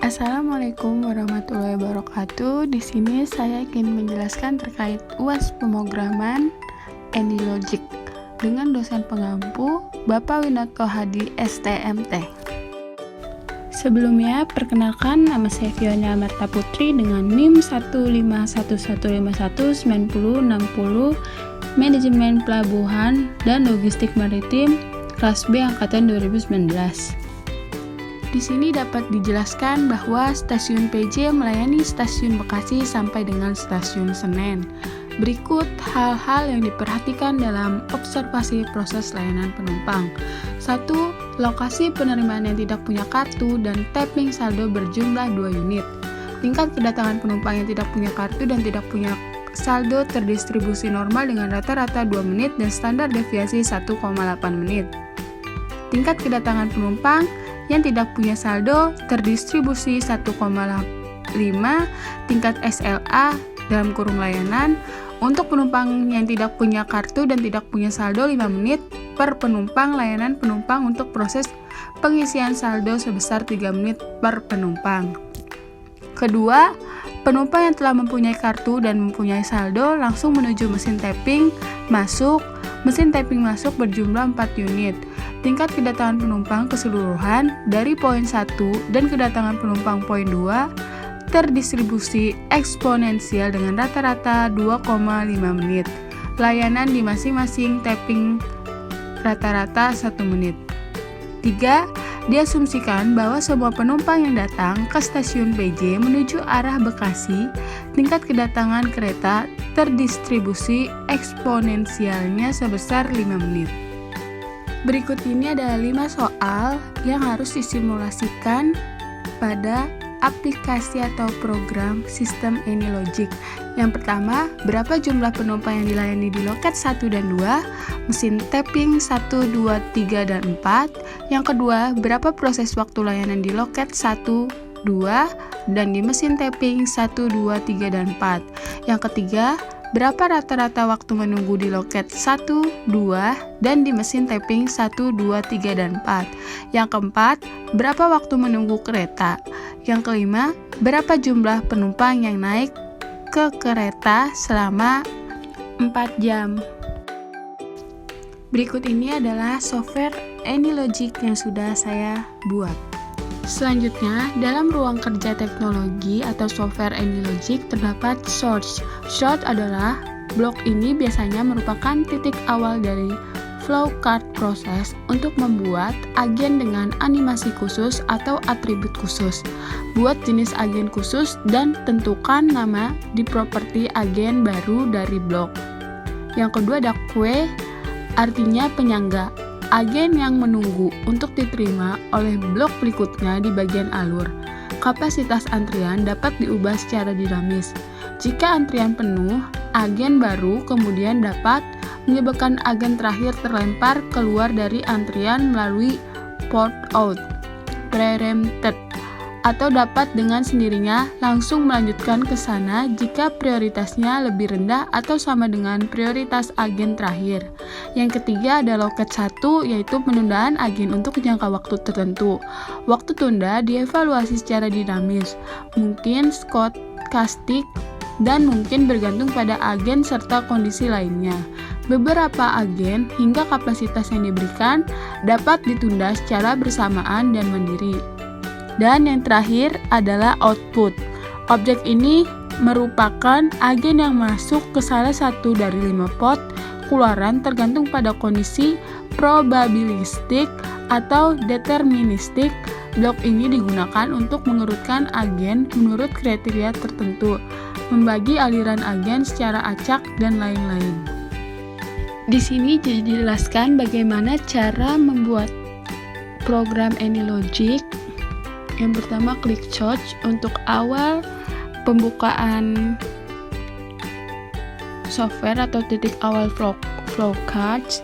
Assalamualaikum warahmatullahi wabarakatuh. Di sini saya ingin menjelaskan terkait UAS pemrograman AnyLogic dengan dosen pengampu Bapak Winoto Hadi STMT. Sebelumnya, perkenalkan nama saya Fiona Amarta Putri dengan NIM 151519060 Manajemen Pelabuhan dan Logistik Maritim kelas B angkatan 2019. Di sini dapat dijelaskan bahwa stasiun PJ melayani stasiun Bekasi sampai dengan stasiun Senen. Berikut hal-hal yang diperhatikan dalam observasi proses layanan penumpang. 1. Lokasi penerimaan yang tidak punya kartu dan tapping saldo berjumlah 2 unit. Tingkat kedatangan penumpang yang tidak punya kartu dan tidak punya saldo terdistribusi normal dengan rata-rata 2 menit dan standar deviasi 1,8 menit. Tingkat kedatangan penumpang yang tidak punya saldo terdistribusi 1,5, tingkat SLA dalam kurung layanan. Untuk penumpang yang tidak punya kartu dan tidak punya saldo 5 menit per penumpang, layanan penumpang untuk proses pengisian saldo sebesar 3 menit per penumpang. Kedua, penumpang yang telah mempunyai kartu dan mempunyai saldo langsung menuju mesin tapping masuk. Mesin tapping masuk berjumlah 4 unit. Tingkat kedatangan penumpang keseluruhan dari poin 1 dan kedatangan penumpang poin 2 terdistribusi eksponensial dengan rata-rata 2,5 menit. Layanan di masing-masing tapping rata-rata 1 menit. 3. Diasumsikan bahwa semua penumpang yang datang ke stasiun PJ menuju arah Bekasi, tingkat kedatangan kereta terdistribusi eksponensialnya sebesar 5 menit. Berikut ini adalah 5 soal yang harus disimulasikan pada aplikasi atau program sistem AnyLogic. Yang pertama, berapa jumlah penumpang yang dilayani di loket 1 dan 2, mesin tapping 1, 2, 3, dan 4. Yang kedua, berapa proses waktu layanan di loket 1, 2, dan di mesin tapping 1, 2, 3, dan 4. Yang ketiga, berapa rata-rata waktu menunggu di loket 1, 2, dan di mesin tapping 1, 2, 3, dan 4. Yang keempat, berapa waktu menunggu kereta. Yang kelima, berapa jumlah penumpang yang naik ke kereta selama 4 jam. Berikut ini adalah software AnyLogic yang sudah saya buat. Selanjutnya, dalam ruang kerja teknologi atau software AnyLogic terdapat source. Source adalah blok ini biasanya merupakan titik awal dari flowchart proses untuk membuat agen dengan animasi khusus atau atribut khusus. Buat jenis agen khusus dan tentukan nama di properti agen baru dari blok. Yang kedua ada queue, artinya penyangga. Agen yang menunggu untuk diterima oleh blok berikutnya di bagian alur. Kapasitas antrian dapat diubah secara dinamis. Jika antrian penuh, agen baru kemudian dapat menyebabkan agen terakhir terlempar keluar dari antrian melalui port out, preempted, atau dapat dengan sendirinya langsung melanjutkan ke sana jika prioritasnya lebih rendah atau sama dengan prioritas agen terakhir. Yang ketiga ada loket 1, yaitu penundaan agen untuk jangka waktu tertentu. Waktu tunda dievaluasi secara dinamis, mungkin stokastik, dan mungkin bergantung pada agen serta kondisi lainnya. Beberapa agen hingga kapasitas yang diberikan dapat ditunda secara bersamaan dan mandiri. Dan yang terakhir adalah output. Objek ini merupakan agen yang masuk ke salah satu dari 5 pot keluaran tergantung pada kondisi probabilistik atau deterministik. Blok ini digunakan untuk mengurutkan agen menurut kriteria tertentu, membagi aliran agen secara acak, dan lain-lain. Di sini dijelaskan bagaimana cara membuat program AnyLogic. Yang pertama, klik search untuk awal pembukaan software atau titik awal flowchart.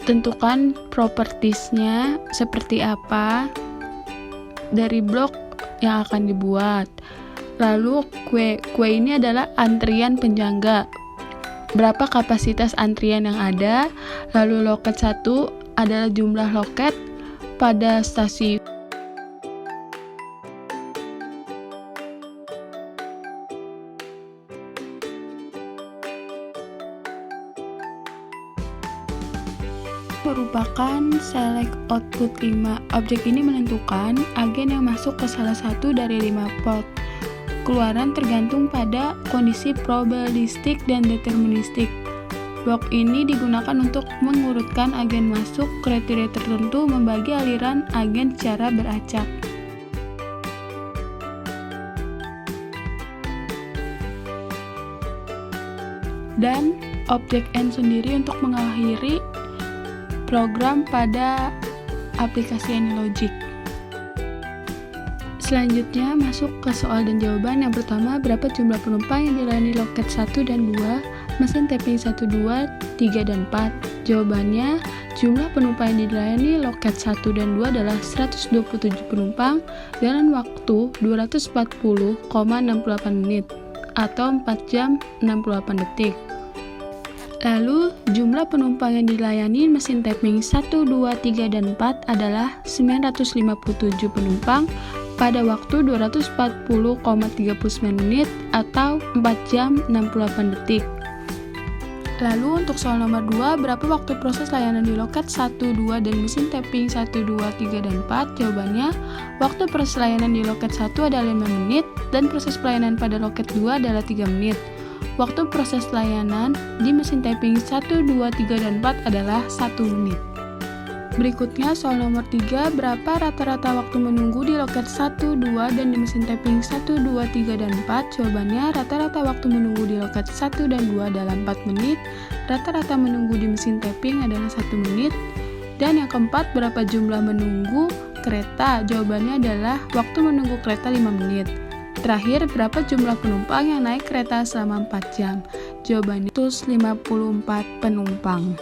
Tentukan propertiesnya seperti apa dari blok yang akan dibuat. Lalu queue ini adalah antrian penyangga. Berapa kapasitas antrian yang ada? Lalu loket 1 adalah jumlah loket pada stasiun. Merupakan select output 5. Objek ini menentukan agen yang masuk ke salah satu dari 5 port. Keluaran tergantung pada kondisi probabilistik dan deterministik. Blok ini digunakan untuk mengurutkan agen masuk kriteria tertentu, membagi aliran agen secara beracak. Dan objek N sendiri untuk mengakhiri program pada aplikasi AnyLogic. Selanjutnya masuk ke soal dan jawaban. Yang pertama, berapa jumlah penumpang yang dilayani loket 1 dan 2, mesin tapping 1, 2, 3, dan 4? Jawabannya, jumlah penumpang yang dilayani loket 1 dan 2 adalah 127 penumpang dengan waktu 240,68 menit atau 4 jam 68 detik. Lalu, jumlah penumpang yang dilayani mesin tapping 1, 2, 3, dan 4 adalah 957 penumpang pada waktu 240,39 menit atau 4 jam 68 detik. Lalu, untuk soal nomor 2, berapa waktu proses layanan di loket 1, 2, dan mesin tapping 1, 2, 3, dan 4? Jawabannya, waktu proses layanan di loket 1 adalah 5 menit dan proses pelayanan pada loket 2 adalah 3 menit. Waktu proses layanan di mesin tapping 1, 2, 3, dan 4 adalah 1 menit. Berikutnya soal nomor 3, berapa rata-rata waktu menunggu di loket 1, 2, dan di mesin tapping 1, 2, 3, dan 4? Jawabannya, rata-rata waktu menunggu di loket 1 dan 2 adalah 4 menit, rata-rata menunggu di mesin tapping adalah 1 menit, dan yang keempat, berapa jumlah menunggu kereta? Jawabannya adalah waktu menunggu kereta 5 menit. Terakhir, berapa jumlah penumpang yang naik kereta selama 4 jam? Jawabannya 154 penumpang.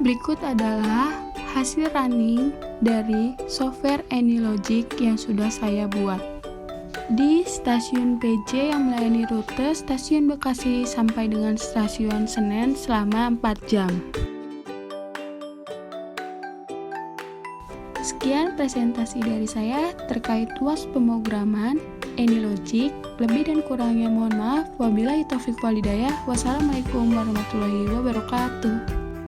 Berikut adalah hasil running dari software AnyLogic yang sudah saya buat. Di stasiun PJ yang melayani rute stasiun Bekasi sampai dengan stasiun Senen selama 4 jam. Sekian presentasi dari saya terkait tuas pemrograman AnyLogic. Lebih dan kurangnya mohon maaf. Wabillahi taufiq wal hidayah. Wassalamualaikum warahmatullahi wabarakatuh.